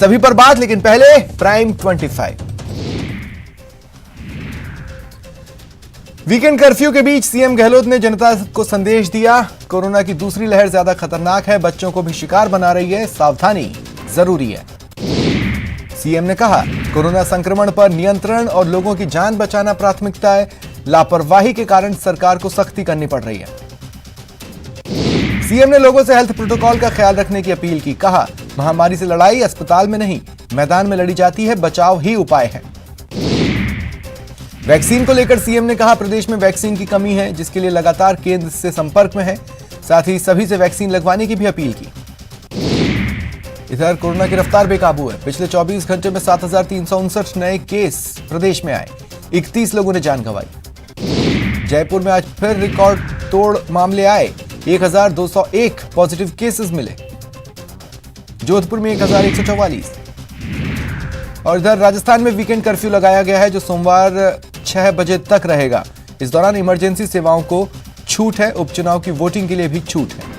सभी पर बात, लेकिन पहले प्राइम 25। वीकेंड कर्फ्यू के बीच सीएम गहलोत ने जनता को संदेश दिया, कोरोना की दूसरी लहर ज्यादा खतरनाक है, बच्चों को भी शिकार बना रही है, सावधानी जरूरी है। सीएम ने कहा, कोरोना संक्रमण पर नियंत्रण और लोगों की जान बचाना प्राथमिकता है, लापरवाही के कारण सरकार को सख्ती करनी पड़ रही है। सीएम ने लोगों से हेल्थ प्रोटोकॉल का ख्याल रखने की अपील की, कहा, महामारी से लड़ाई अस्पताल में नहीं, मैदान में लड़ी जाती है, बचाव ही उपाय है। वैक्सीन को लेकर सीएम ने कहा, प्रदेश में वैक्सीन की कमी है, जिसके लिए लगातार केंद्र से संपर्क में है, साथ ही सभी से वैक्सीन लगवाने की भी अपील की। इधर कोरोना की रफ्तार बेकाबू है, पिछले 24 घंटे में 7,359 नए केस प्रदेश में आए, 31 लोगों ने जान गंवाई। जयपुर में आज फिर रिकॉर्ड तोड़ मामले आए, 1,201 पॉजिटिव केसेस मिले, जोधपुर में 1,144। और इधर राजस्थान में वीकेंड कर्फ्यू लगाया गया है, जो सोमवार 6 बजे तक रहेगा। इस दौरान इमरजेंसी सेवाओं को छूट है, उपचुनाव की वोटिंग के लिए भी छूट है।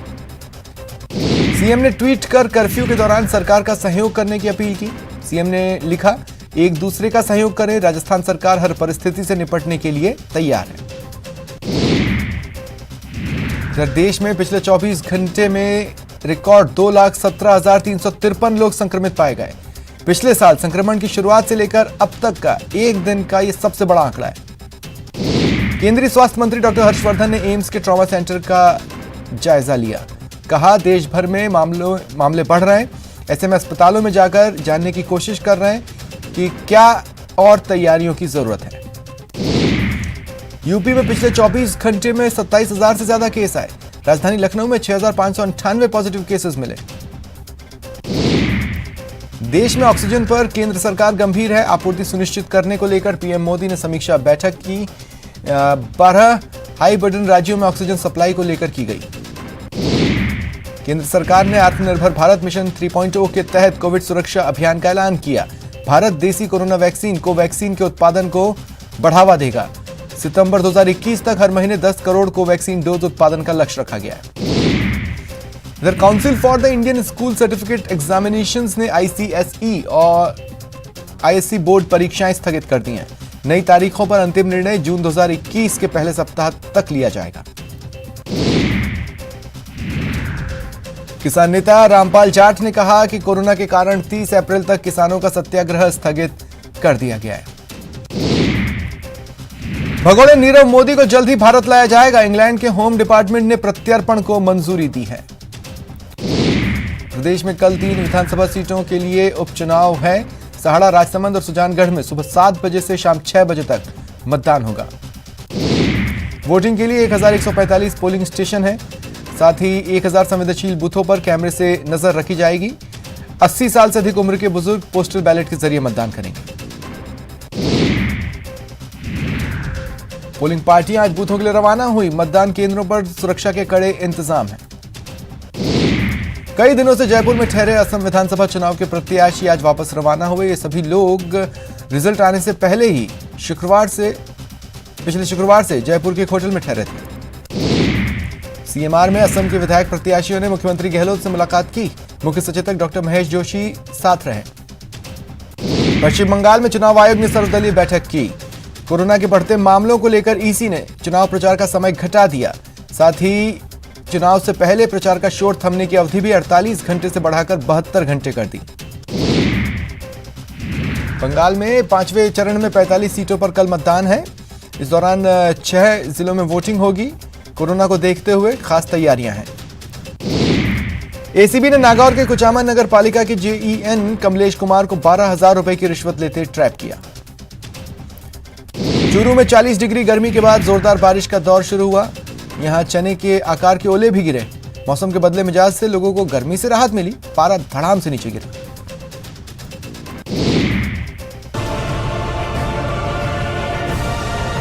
सीएम ने ट्वीट कर कर्फ्यू के दौरान सरकार का सहयोग करने की अपील की। सीएम ने लिखा, एक दूसरे का सहयोग करें, राजस्थान सरकार हर परिस्थिति से निपटने के लिए तैयार है। इधर देश में पिछले 24 घंटे में रिकॉर्ड 2,17,353 लोग संक्रमित पाए गए। पिछले साल संक्रमण की शुरुआत से लेकर अब तक का एक दिन का यह सबसे बड़ा आंकड़ा है। केंद्रीय स्वास्थ्य मंत्री डॉक्टर हर्षवर्धन ने एम्स के ट्रॉमा सेंटर का जायजा लिया, कहा, देश भर में मामले बढ़ रहे हैं, ऐसे में अस्पतालों में जाकर जानने की कोशिश कर रहे हैं कि क्या और तैयारियों की जरूरत है। यूपी में पिछले 24 घंटे में 27,000 से ज्यादा केस आए, राजधानी लखनऊ में 6,598 पॉजिटिव केसेस मिले। देश में ऑक्सीजन पर केंद्र सरकार गंभीर है, आपूर्ति सुनिश्चित करने को लेकर पीएम मोदी ने समीक्षा बैठक की। 12 हाई बर्डन राज्यों में ऑक्सीजन सप्लाई को लेकर की गई। केंद्र सरकार ने आत्मनिर्भर भारत मिशन 3.0 के तहत कोविड सुरक्षा अभियान का ऐलान किया। भारत देसी कोरोना वैक्सीन कोवैक्सीन के उत्पादन को बढ़ावा देगा। सितंबर 2021 तक हर महीने 10 करोड़ कोवैक्सीन डोज उत्पादन का लक्ष्य रखा गया है। इधर council for the Indian school certificate examinations ने आईसीएसई और आईएससी बोर्ड परीक्षाएं स्थगित कर दी हैं। नई तारीखों पर अंतिम निर्णय जून 2021 के पहले सप्ताह तक लिया जाएगा। किसान नेता रामपाल जाट ने कहा कि कोरोना के कारण 30 अप्रैल तक किसानों का सत्याग्रह स्थगित कर दिया गया है। भगोड़े नीरव मोदी को जल्द ही भारत लाया जाएगा, इंग्लैंड के होम डिपार्टमेंट ने प्रत्यर्पण को मंजूरी दी है। प्रदेश में कल 3 विधानसभा सीटों के लिए उपचुनाव है। सहाड़ा, राजसमंद और सुजानगढ़ में सुबह 7 बजे से शाम 6 बजे तक मतदान होगा। वोटिंग के लिए 1,145 पोलिंग स्टेशन है, साथ ही 1,000 संवेदनशील बूथों पर कैमरे से नजर रखी जाएगी। 80 साल से अधिक उम्र के बुजुर्ग पोस्टल बैलेट के जरिए मतदान करेंगे। पोलिंग पार्टियां आज बूथों के लिए रवाना हुई। मतदान केंद्रों पर सुरक्षा के कड़े इंतजाम हैं। कई दिनों से जयपुर में ठहरे असम विधानसभा चुनाव के प्रत्याशी आज वापस रवाना हुए। ये सभी लोग रिजल्ट आने से पहले ही पिछले शुक्रवार से जयपुर के एक होटल में ठहरे थे। सीएमआर में असम के विधायक प्रत्याशियों ने मुख्यमंत्री गहलोत से मुलाकात की। मुख्य सचेतक डॉक्टर महेश जोशी साथ रहे। पश्चिम बंगाल में चुनाव आयोग ने सर्वदलीय बैठक की। कोरोना के बढ़ते मामलों को लेकर ईसी ने चुनाव प्रचार का समय घटा दिया, साथ ही चुनाव से पहले प्रचार का शोर थमने की अवधि भी 48 घंटे से बढ़ाकर 72 घंटे कर दी। बंगाल में 5वें चरण में 45 सीटों पर कल मतदान है। इस दौरान 6 जिलों में वोटिंग होगी। कोरोना को देखते हुए खास तैयारियां हैं। एसीबी ने नागौर के कुचामन नगर पालिका के जेईएन कमलेश कुमार को 12,000 रुपए की रिश्वत लेते ट्रैप किया। चूरू में 40 डिग्री गर्मी के बाद जोरदार बारिश का दौर शुरू हुआ। यहां चने के आकार के ओले भी गिरे। मौसम के बदले मिजाज से लोगों को गर्मी से राहत मिली, पारा धड़ाम से नीचे गिरा।